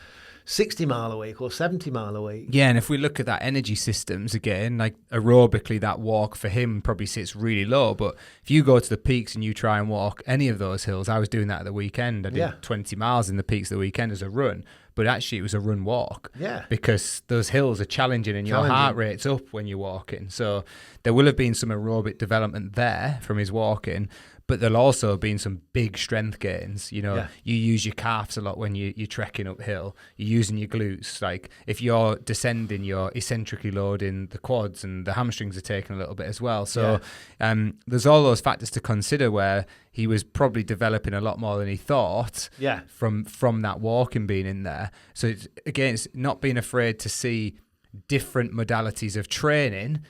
60 mile a week or 70 mile a week. Yeah, and if we look at that energy systems again, like aerobically, that walk for him probably sits really low. But if you go to the peaks and you try and walk any of those hills, I was doing that at the weekend. I did 20 miles in the peaks the weekend as a run, but actually it was a run walk. Yeah. Because those hills are challenging and your heart rate's up when you're walking. So there will have been some aerobic development there from his walking. But there'll also have been some big strength gains. You use your calves a lot when you're trekking uphill. You're using your glutes. Like if you're descending, you're eccentrically loading the quads, and the hamstrings are taking a little bit as well. So there's all those factors to consider where he was probably developing a lot more than he thought from that walking being in there. So it's not being afraid to see different modalities of training,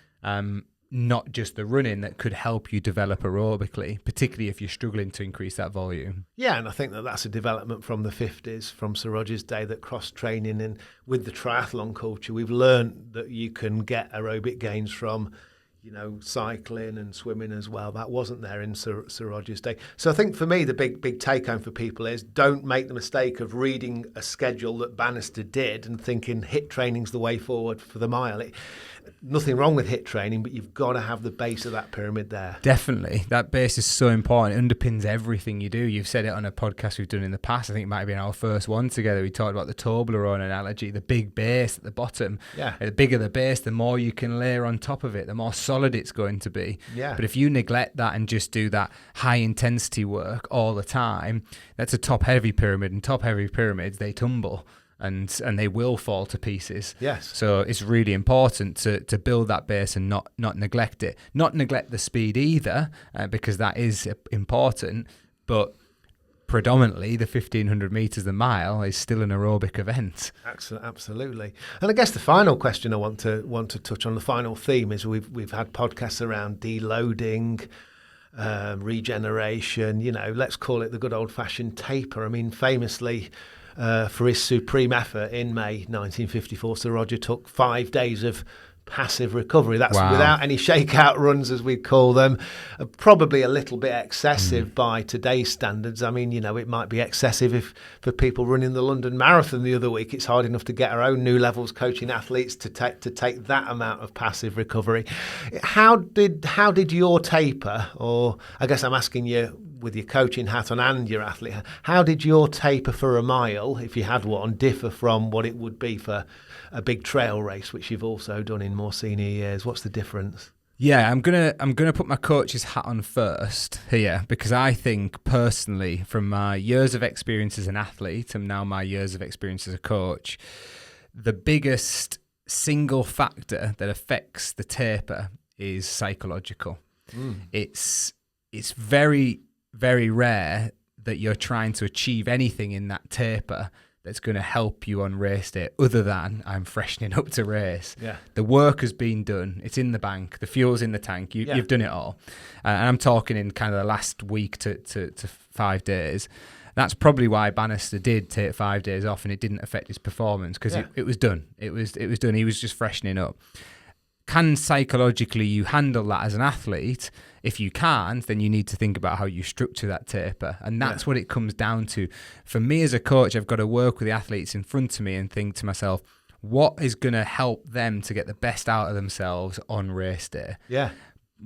not just the running, that could help you develop aerobically, particularly if you're struggling to increase that volume. Yeah, and I think that's a development from the 50s, from Sir Roger's day, that cross-training, and with the triathlon culture, we've learned that you can get aerobic gains from cycling and swimming as well. That wasn't there in Sir Roger's day. So I think for me, the big take home for people is don't make the mistake of reading a schedule that Bannister did and thinking HIIT training's the way forward for the mile. Nothing wrong with HIIT training, but you've got to have the base of that pyramid there. Definitely. That base is so important. It underpins everything you do. You've said it on a podcast we've done in the past. I think it might have been our first one together. We talked about the Toblerone analogy, the big base at the bottom. Yeah. The bigger the base, the more you can layer on top of it, the more solid it's going to be. Yeah. But if you neglect that and just do that high intensity work all the time, that's a top heavy pyramid, and top heavy pyramids, they tumble. And they will fall to pieces. Yes. So it's really important to build that base and not neglect it. Not neglect the speed either, because that is important. But predominantly, the 1,500 metres the mile is still an aerobic event. Absolutely. And I guess the final question I want to touch on, the final theme, is we've had podcasts around deloading, regeneration. Let's call it the good old fashioned taper. I mean, famously, for his supreme effort in May 1954, Sir Roger took 5 days of passive recovery. That's without any shakeout runs, as we call them. Probably a little bit excessive by today's standards. I mean, it might be excessive if for people running the London Marathon the other week. It's hard enough to get our own new levels coaching athletes to take that amount of passive recovery. How did your taper, or I guess I'm asking you with your coaching hat on and your athlete, how did your taper for a mile, if you had one, differ from what it would be for a big trail race, which you've also done in more senior years? What's the difference? Yeah, I'm gonna put my coach's hat on first here, because I think personally, from my years of experience as an athlete and now my years of experience as a coach, the biggest single factor that affects the taper is psychological. It's very, very rare that you're trying to achieve anything in that taper that's going to help you on race day other than I'm freshening up to race. Yeah. The work has been done. It's in the bank. The fuel's in the tank. You've done it all. And I'm talking in kind of the last week to 5 days. That's probably why Bannister did take 5 days off and it didn't affect his performance, because it was done. It was done. He was just freshening up. Can psychologically you handle that as an athlete? If you can't, then you need to think about how you structure that taper. And that's what it comes down to. For me as a coach, I've got to work with the athletes in front of me and think to myself, what is going to help them to get the best out of themselves on race day? Yeah.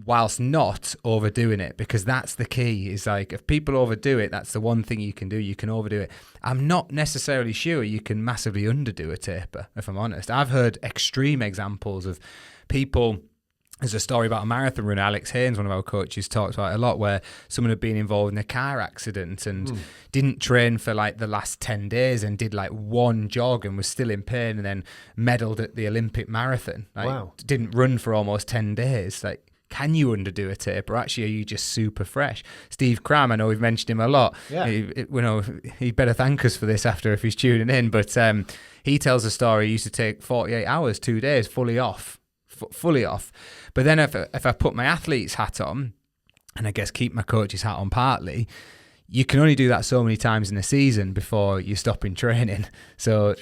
Whilst not overdoing it, because that's the key. Is like, if people overdo it, that's the one thing you can do. You can overdo it. I'm not necessarily sure you can massively underdo a taper, if I'm honest. I've heard extreme examples of people. There's a story about a marathon runner, Alex Haynes, one of our coaches, talks about it a lot, where someone had been involved in a car accident and didn't train for like the last 10 days and did like one jog and was still in pain, and then medalled at the Olympic marathon. Like, wow. Didn't run for almost 10 days. Like, can you underdo a taper? Or actually, are you just super fresh? Steve Cram, I know we've mentioned him a lot. Yeah. He'd better thank us for this after if he's tuning in. But he tells a story. He used to take 48 hours, 2 days, fully off. But then if I put my athlete's hat on, and I guess keep my coach's hat on partly, you can only do that so many times in a season before you stop in training. So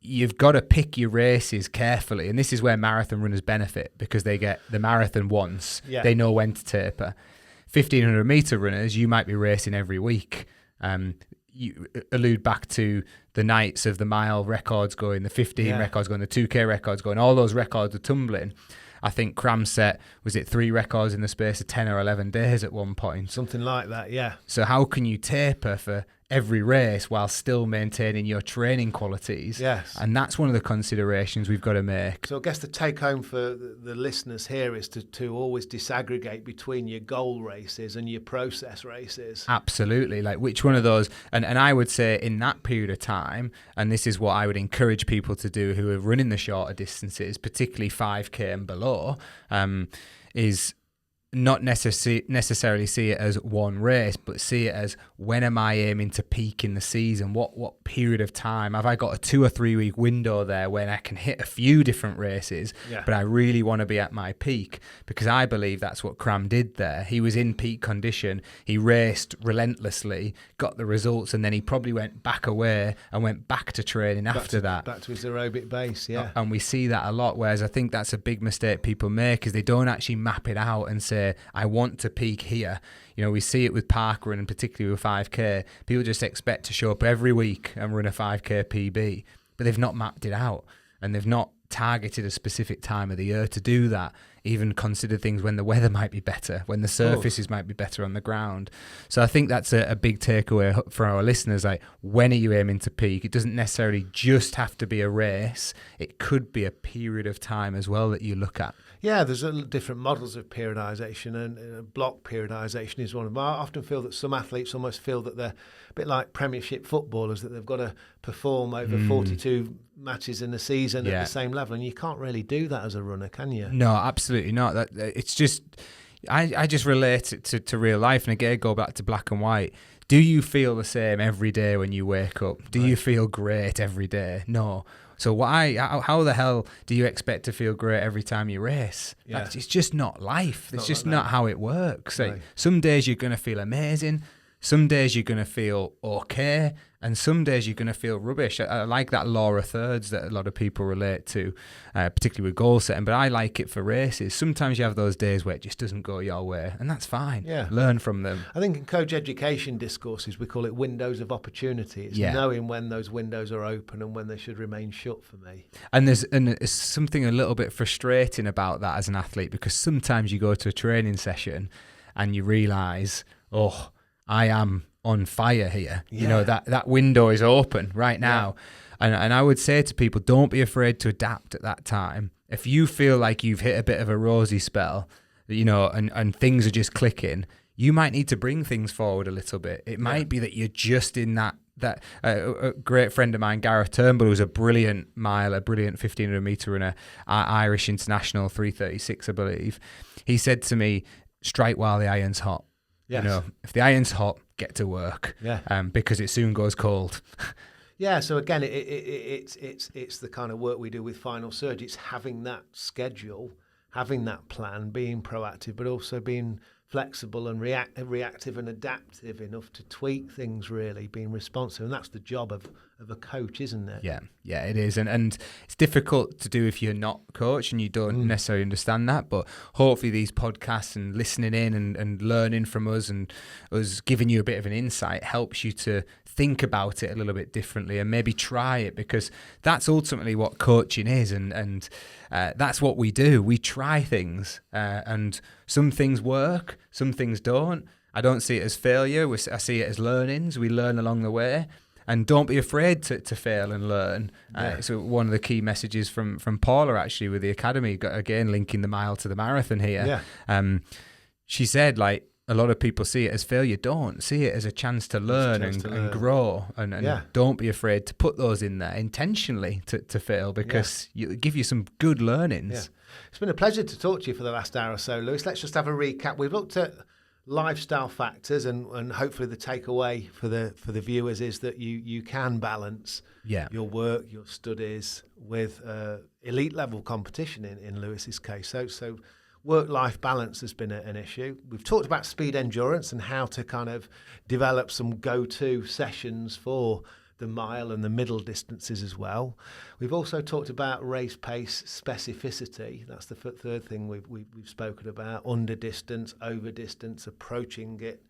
you've got to pick your races carefully. And this is where marathon runners benefit, because they get the marathon once. Yeah. They know when to taper. 1,500 metre runners, you might be racing every week. You allude back to the nights of the mile records going, the 15 records going, the 2K records going, all those records are tumbling. I think Cram set, was it 3 records in the space of 10 or 11 days at one point? Something like that, yeah. So how can you taper for every race while still maintaining your training qualities? Yes. And that's one of the considerations we've got to make. So I guess the take home for the listeners here is to always disaggregate between your goal races and your process races. Absolutely. Like, which one of those, and I would say in that period of time, and this is what I would encourage people to do who are running the shorter distances, particularly 5K and below, is not necessarily see it as one race, but see it as, when am I aiming to peak in the season? What period of time? Have I got a 2 or 3 week window there when I can hit a few different races, but I really want to be at my peak? Because I believe that's what Cram did there. He was in peak condition. He raced relentlessly, got the results, and then he probably went back away and went back to training after that. Back to his aerobic base, yeah. And we see that a lot, whereas I think that's a big mistake people make, is they don't actually map it out and say, I want to peak here. You know, we see it with parkrun, and particularly with 5K. People just expect to show up every week and run a 5K PB, but they've not mapped it out, and they've not targeted a specific time of the year to do that. Even consider things when the weather might be better, when the surfaces might be better on the ground. So I think that's a big takeaway for our listeners. Like, when are you aiming to peak? It doesn't necessarily just have to be a race. It could be a period of time as well that you look at. Yeah, there's different models of periodisation, and block periodisation is one of them. I often feel that some athletes almost feel that they're a bit like Premiership footballers, that they've got to perform over 42 matches in a season at the same level, and you can't really do that as a runner, can you? No, absolutely not. It's just, I just relate it to real life, and again, go back to black and white. Do you feel the same every day when you wake up? Do you feel great every day? No. So how the hell do you expect to feel great every time you race? Yeah. It's just not life. It's just like not how it works. Right. Like, some days you're going to feel amazing. Some days you're going to feel okay, and some days you're going to feel rubbish. I like that law of thirds that a lot of people relate to, particularly with goal setting, but I like it for races. Sometimes you have those days where it just doesn't go your way, and that's fine. Yeah. Learn from them. I think in coach education discourses, we call it windows of opportunity. It's knowing when those windows are open and when they should remain shut for me. And there's something a little bit frustrating about that as an athlete, because sometimes you go to a training session and you realise, I am on fire here. Yeah. You know, that window is open right now. And I would say to people, don't be afraid to adapt at that time. If you feel like you've hit a bit of a rosy spell, you know, and things are just clicking, you might need to bring things forward a little bit. It might be that you're just in that a great friend of mine, Gareth Turnbull, who's a brilliant 1500 metre runner, Irish international, 3:36, I believe. He said to me, strike while the iron's hot. Yes. You know, if the iron's hot, get to work. Because it soon goes cold. Yeah, so again, it's the kind of work we do with Final Surge. It's having that schedule, having that plan, being proactive, but also being flexible and reactive and adaptive enough to tweak things, really, being responsive. And that's the job of a coach, isn't it? Yeah, it is. And it's difficult to do if you're not a coach and you don't necessarily understand that. But hopefully these podcasts and listening in and learning from us and us giving you a bit of an insight helps you to think about it a little bit differently and maybe try it, because that's ultimately what coaching is. And that's what we do. We try things and some things work, some things don't. I don't see it as failure. I see it as learnings. We learn along the way. And don't be afraid to fail and learn. So one of the key messages from Paula, actually, with the Academy, again, linking the mile to the marathon here. She said, like, a lot of people see it as failure. Don't see it as a chance to learn and grow. And don't be afraid to put those in there intentionally to fail, because it'll give you some good learnings. Yeah. It's been a pleasure to talk to you for the last hour or so, Lewis. Let's just have a recap. We've looked at lifestyle factors, and hopefully the takeaway for the viewers is that you can balance your work, your studies with elite level competition in Lewis's case. So work-life balance has been an issue. We've talked about speed endurance and how to kind of develop some go-to sessions for the mile and the middle distances as well. We've also talked about race pace specificity. That's the third thing we've spoken about. Under distance, over distance, approaching it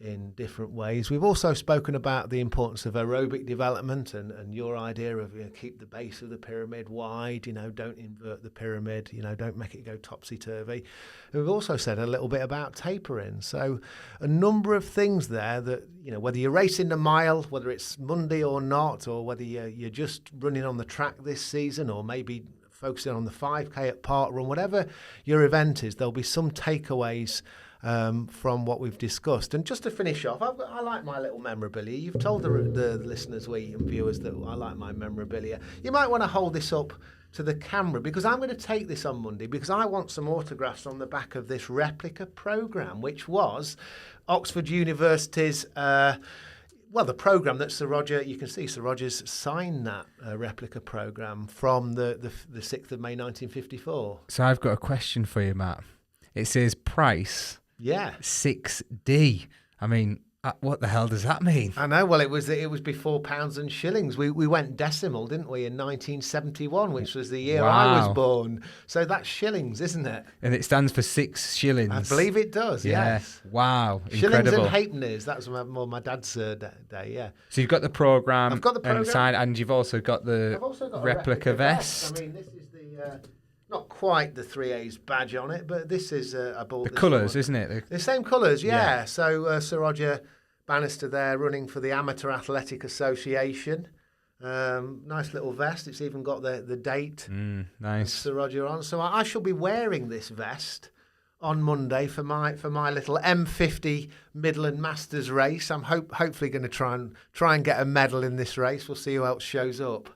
in different ways. We've also spoken about the importance of aerobic development and your idea of keep the base of the pyramid wide, don't invert the pyramid, don't make it go topsy-turvy. And we've also said a little bit about tapering. So a number of things there that, whether you're racing the mile, whether it's Monday or not, or whether you're just running on the track this season, or maybe focusing on the 5K at Park Run, whatever your event is, there'll be some takeaways from what we've discussed. And just to finish off, I like my little memorabilia. You've told the listeners and viewers that I like my memorabilia. You might want to hold this up to the camera, because I'm going to take this on Monday, because I want some autographs on the back of this replica programme, which was Oxford University's the programme that Sir Roger, you can see Sir Roger's signed that replica programme from the 6th of May 1954. So I've got a question for you, Matt. It says price. Yeah. 6D. I mean, what the hell does that mean? I know. Well, it was before pounds and shillings. We went decimal, didn't we, in 1971, which was the year I was born. So that's shillings, isn't it? And it stands for 6 shillings. I believe it does. Yeah. Yes. Wow. Shillings Incredible. and halfpennies. That was more my dad's day. Yeah. So you've got the programme. I've got the programme. Inside, and you've also got the replica vest. I mean, this is the not quite the 3A's badge on it, but this is I bought the this colours, one. isn't it? The same colours, yeah. So Sir Roger Bannister there, running for the Amateur Athletic Association. Nice little vest. It's even got the date. Nice. Sir Roger on. So I shall be wearing this vest on Monday for my little M50 Midland Masters race. I'm hopefully going to try and get a medal in this race. We'll see who else shows up.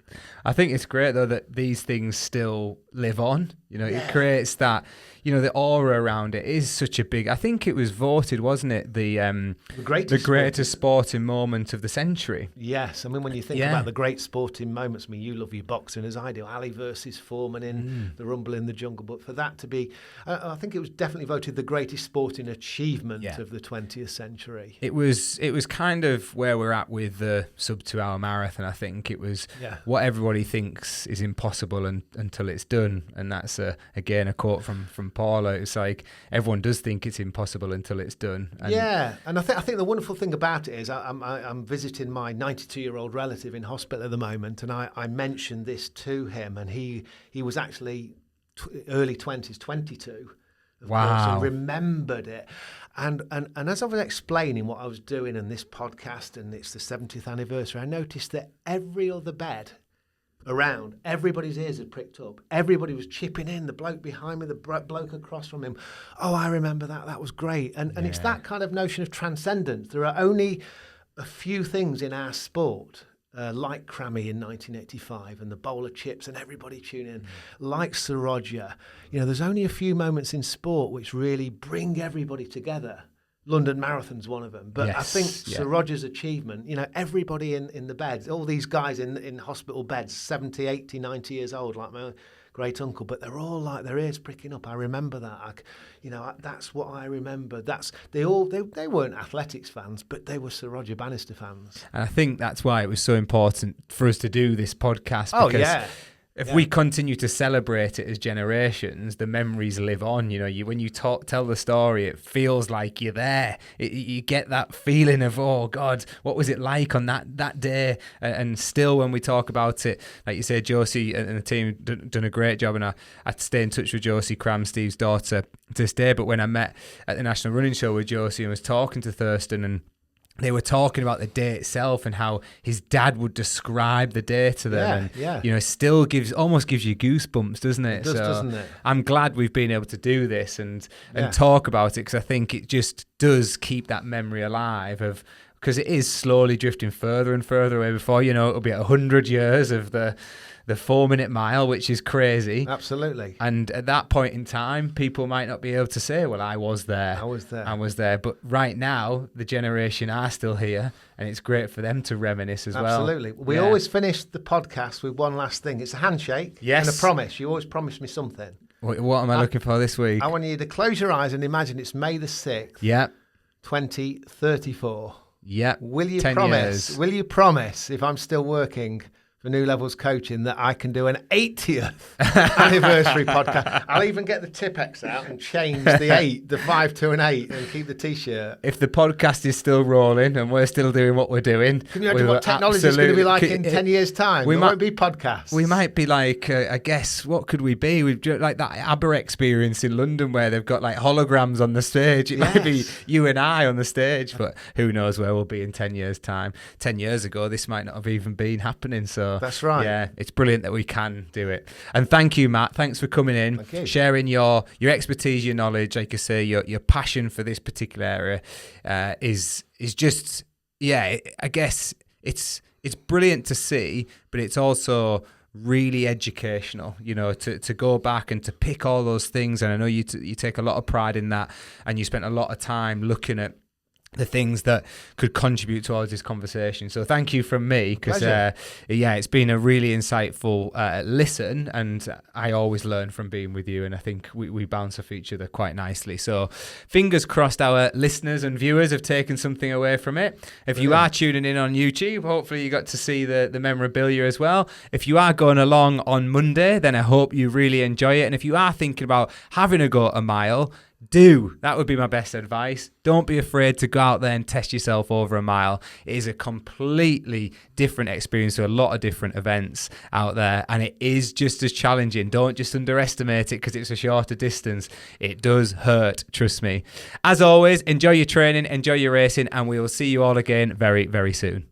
I think it's great though that these things still live on. It creates that. The aura around it is such a big. I think it was voted, wasn't it, the greatest sporting moment of the century. Yes, I mean, when you think about the great sporting moments, I mean, you love your boxing as I do. Ali versus Foreman in the Rumble in the Jungle, but for that to be, I think it was definitely voted the greatest sporting achievement of the 20th century. It was kind of where we're at with the sub 2 hour marathon. I think it was what everybody thinks is impossible until it's done, and that's again a quote from Paula. It's like everyone does think it's impossible until it's done. And I think the wonderful thing about it is I'm visiting my 92-year-old relative in hospital at the moment, and I mentioned this to him, and he was actually early 20s, 22. Wow. And remembered it. And as I was explaining what I was doing in this podcast, and it's the 70th anniversary, I noticed that every other bed around, everybody's ears had pricked up. Everybody was chipping in. The bloke behind me, the bloke across from him. Oh, I remember that. That was great. And it's that kind of notion of transcendence. There are only a few things in our sport, like Crammy in 1985 and the bowl of chips and everybody tune in, like Sir Roger. There's only a few moments in sport which really bring everybody together. London Marathon's one of them. But I think Sir Roger's achievement, everybody in the beds, all these guys in hospital beds, 70, 80, 90 years old, like my great uncle, but they're all like their ears pricking up. I remember that. That's what I remember. They weren't athletics fans, but they were Sir Roger Bannister fans. And I think that's why it was so important for us to do this podcast. Because if we continue to celebrate it as generations, the memories live on. When you tell the story, it feels like you're there. You get that feeling of, oh God, what was it like on that day? And still, when we talk about it, like you said, Josie and the team done a great job, and I stay in touch with Josie Cram, Steve's daughter, to this day. But when I met at the National Running Show with Josie and was talking to Thurston, and they were talking about the day itself and how his dad would describe the day to them, and still almost gives you goosebumps, doesn't it? It does, doesn't it? I'm glad we've been able to do this and talk about it, because I think it just does keep that memory alive because it is slowly drifting further and further away. Before it'll be 100 years of the 4-minute mile, which is crazy. Absolutely. And at that point in time, people might not be able to say, well, I was there. I was there. But right now, the generation are still here, and it's great for them to reminisce as well. Absolutely. We always finish the podcast with one last thing. It's a handshake and a promise. You always promise me something. What am I looking for this week? I want you to close your eyes and imagine it's May the 6th, 2034. Yeah. Will you 10 promise? years. Will you promise, if I'm still working for New Levels Coaching, that I can do an 80th anniversary podcast? I'll even get the Tipex out and change the 5 to an 8 and keep the T-shirt. If the podcast is still rolling and we're still doing what we're doing, can you imagine what technology is going to be like in 10 years' time? We won't be podcasts. We might be like, I guess, what could we be? We've like that ABBA experience in London where they've got like holograms on the stage. It might be you and I on the stage, but who knows where we'll be in 10 years' time. 10 years ago, this might not have even been happening. So So that's right. Yeah, it's brilliant that we can do it. And thank you, Matt. Thanks for coming in, sharing your expertise, your knowledge. Like I say, your passion for this particular area is just, yeah, I guess it's brilliant to see, but it's also really educational, you know, to go back and to pick all those things. And I know you take a lot of pride in that, and you spent a lot of time looking at the things that could contribute towards this conversation. So thank you from me, because it's been a really insightful listen, and I always learn from being with you, and I think we bounce off each other quite nicely. So fingers crossed our listeners and viewers have taken something away from it. If you are tuning in on YouTube, hopefully you got to see the memorabilia as well. If you are going along on Monday, then I hope you really enjoy it. And if you are thinking about having a go at a mile, that would be my best advice. Don't be afraid to go out there and test yourself over a mile. It is a completely different experience to a lot of different events out there, and it is just as challenging. Don't just underestimate it because it's a shorter distance. It does hurt, trust me. As always, enjoy your training, enjoy your racing, and we will see you all again very, very soon.